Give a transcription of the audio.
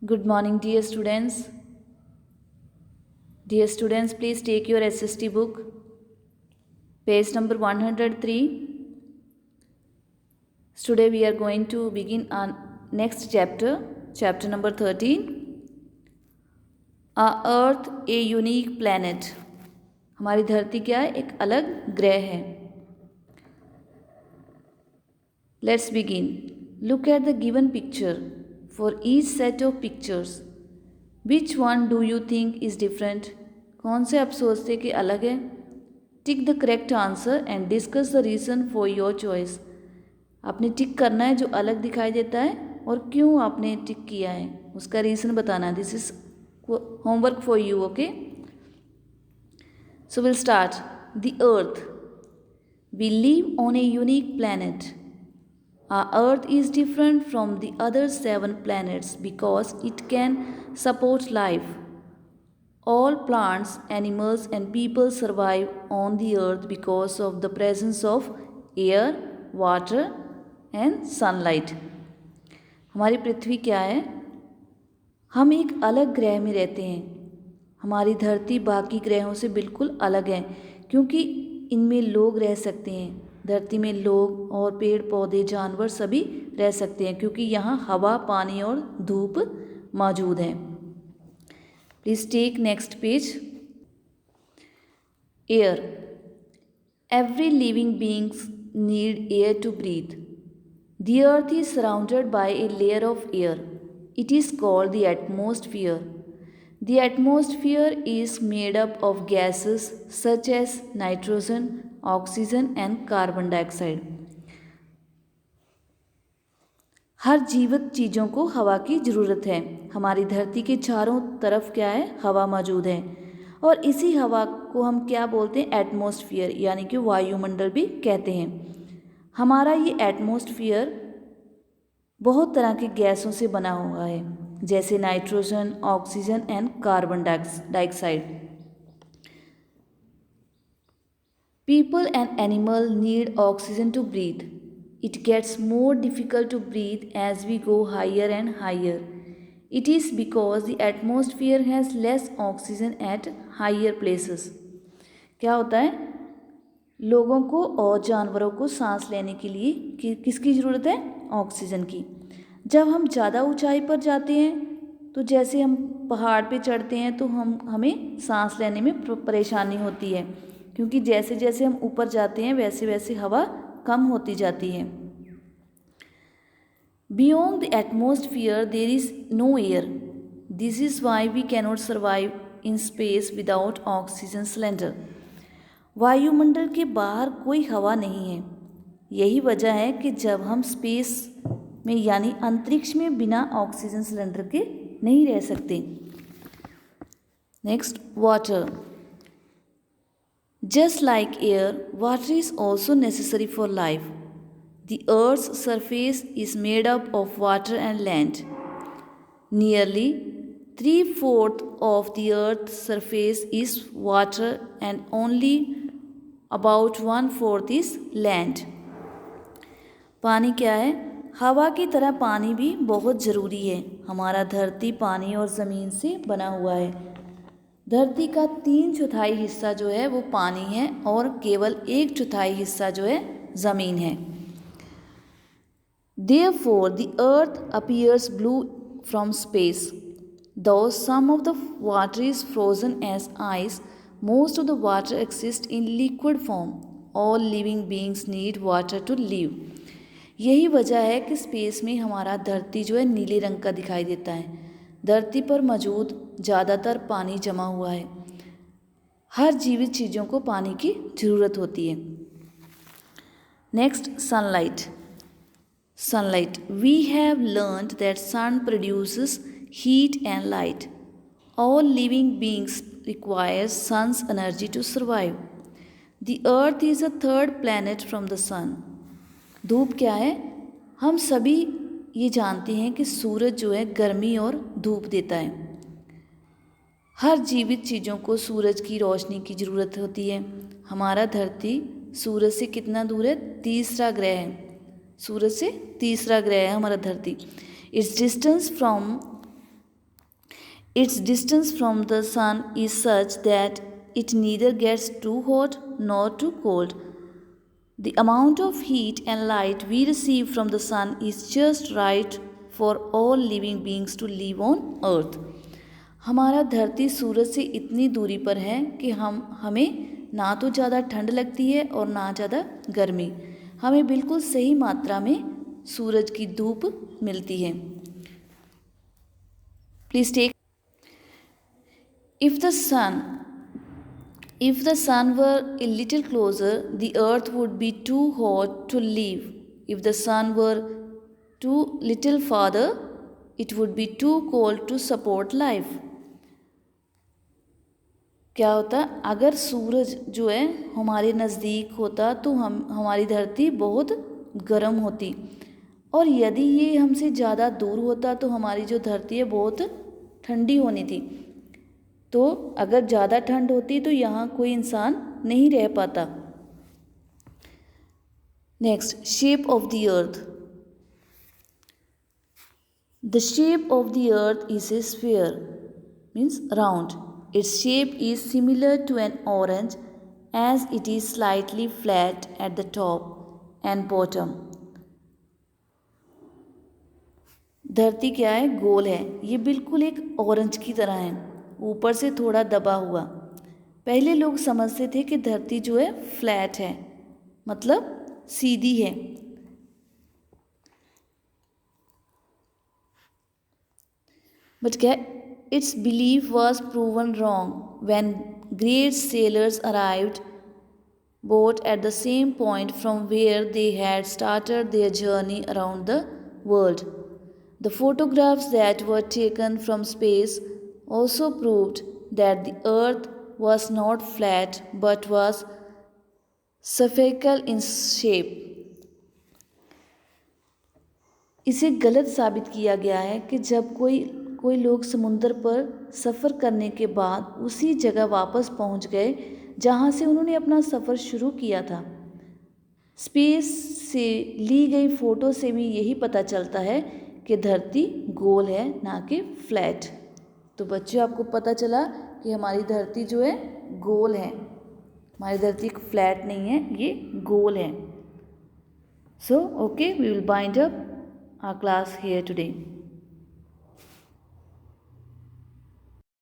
Good morning, dear students. Dear students, please take your SST book, page number 103. Today we are going to begin our next chapter, chapter number 13. Our Earth, a unique planet. हमारी धरती क्या है? एक अलग ग्रह है. Let's begin. Look at the given picture. For each set of pictures, which one do you think is different? कौन से आप सोचते कि अलग है? Tick the correct answer and discuss the reason for your choice. आपने टिक करना है जो अलग दिखाई देता है और क्यों आपने टिक किया है उसका रीज़न बताना है. This is homework for you. Okay, so will start. The earth. We live on a unique planet. Our Earth is different from the other 7 planets because it can support life. All plants, animals, and people survive on the Earth because of the presence of air, water, and sunlight. हमारी पृथ्वी क्या है? हम एक अलग ग्रह में रहते हैं. हमारी धरती बाकी ग्रहों से बिल्कुल अलग है क्योंकि इनमें लोग रह सकते हैं. धरती में लोग और पेड़ पौधे जानवर सभी रह सकते हैं क्योंकि यहाँ हवा, पानी और धूप मौजूद है. Please take next page. Air. Every living beings need air to breathe. The earth is surrounded by a layer of air. It is called the atmosphere. The atmosphere is made up of gases such as nitrogen, oxygen and carbon dioxide. हर जीवित चीज़ों को हवा की ज़रूरत है. हमारी धरती के चारों तरफ क्या है? हवा मौजूद है और इसी हवा को हम क्या बोलते हैं? एटमॉस्फेयर यानी कि वायुमंडल भी कहते हैं. हमारा ये एटमॉस्फेयर बहुत तरह की गैसों से बना हुआ है जैसे nitrogen, oxygen and carbon dioxide. People and animals need oxygen to breathe. It gets more difficult to breathe as we go higher and higher. It is because the atmosphere has less oxygen at higher places. क्या होता है? लोगों को और जानवरों को सांस लेने के लिए किसकी ज़रूरत है? ऑक्सीजन की. जब हम ज़्यादा ऊंचाई पर जाते हैं तो जैसे हम पहाड़ पे चढ़ते हैं तो हमें सांस लेने में परेशानी होती है क्योंकि जैसे जैसे हम ऊपर जाते हैं वैसे वैसे हवा कम होती जाती है. Beyond the atmosphere there is no air. This is why we cannot survive in space without oxygen cylinder. वायुमंडल के बाहर कोई हवा नहीं है. यही वजह है कि जब हम स्पेस में यानी अंतरिक्ष में बिना ऑक्सीजन सिलेंडर के नहीं रह सकते. Next, water. Just like air, water is also necessary for life. The earth's surface is made up of water and land. Nearly 3/4 of the Earth's surface is water and only about 1/4 is land. पानी क्या है? हवा की तरह पानी भी बहुत ज़रूरी है. हमारा धरती पानी और ज़मीन से बना हुआ है. धरती का 3/4 हिस्सा जो है वो पानी है और केवल 1/4 हिस्सा जो है ज़मीन है. Therefore, the earth appears blue from space. Though some of the water is frozen as ice, most of the water exists in liquid form. All living beings need water to live. यही वजह है कि space में हमारा धरती जो है नीले रंग का दिखाई देता है. धरती पर मौजूद ज़्यादातर पानी जमा हुआ है. हर जीवित चीज़ों को पानी की ज़रूरत होती है. Next, sunlight. Sunlight. We have learned that sun produces heat and light. All living beings require sun's energy to survive. The earth is a third planet from the sun. धूप क्या है? हम सभी ये जानते हैं कि सूरज जो है गर्मी और धूप देता है. हर जीवित चीज़ों को सूरज की रोशनी की ज़रूरत होती है. हमारा धरती सूरज से कितना दूर है? तीसरा ग्रह है. सूरज से तीसरा ग्रह है हमारा धरती. It's distance from Its distance from the sun is such that it neither gets too hot nor too cold. The amount of heat and light we receive from the sun is just right for all living beings to live on earth. हमारा धरती सूरज से इतनी दूरी पर है कि हमें ना तो ज़्यादा ठंड लगती है और ना ज़्यादा गर्मी. हमें बिल्कुल सही मात्रा में सूरज की धूप मिलती है. Please take. If the sun were a little closer, the earth would be too hot to live. If the sun were too little farther, it would be too cold to support life. क्या होता, अगर सूरज जो है हमारे नज़दीक होता तो हमारी धरती बहुत गर्म होती, और यदि ये हमसे ज़्यादा दूर होता तो हमारी जो धरती है बहुत ठंडी होनी थी. तो अगर ज़्यादा ठंड होती तो यहाँ कोई इंसान नहीं रह पाता. Next, shape of the earth. The shape of the earth is a sphere, means round. Its shape is similar to an orange as it is slightly flat at the top and bottom. धरती क्या है, गोल है. ये बिल्कुल एक orange की तरह है, ऊपर से थोड़ा दबा हुआ. पहले लोग समझते थे कि धरती जो है फ्लैट है, मतलब सीधी है. बट क्या, its belief was proven wrong when great sailors arrived both at the same point from where they had started their journey around the world. The photographs that were taken from space also proved that the earth was not flat but was spherical in shape. इसे गलत साबित किया गया है कि जब कोई लोग समुद्र पर सफ़र करने के बाद उसी जगह वापस पहुंच गए जहां से उन्होंने अपना सफ़र शुरू किया था. स्पेस से ली गई फ़ोटो से भी यही पता चलता है कि धरती गोल है, ना कि फ्लैट. तो बच्चों, आपको पता चला कि हमारी धरती जो है गोल है. हमारी धरती फ्लैट नहीं है, ये गोल है. So okay, we will bind up our class here today.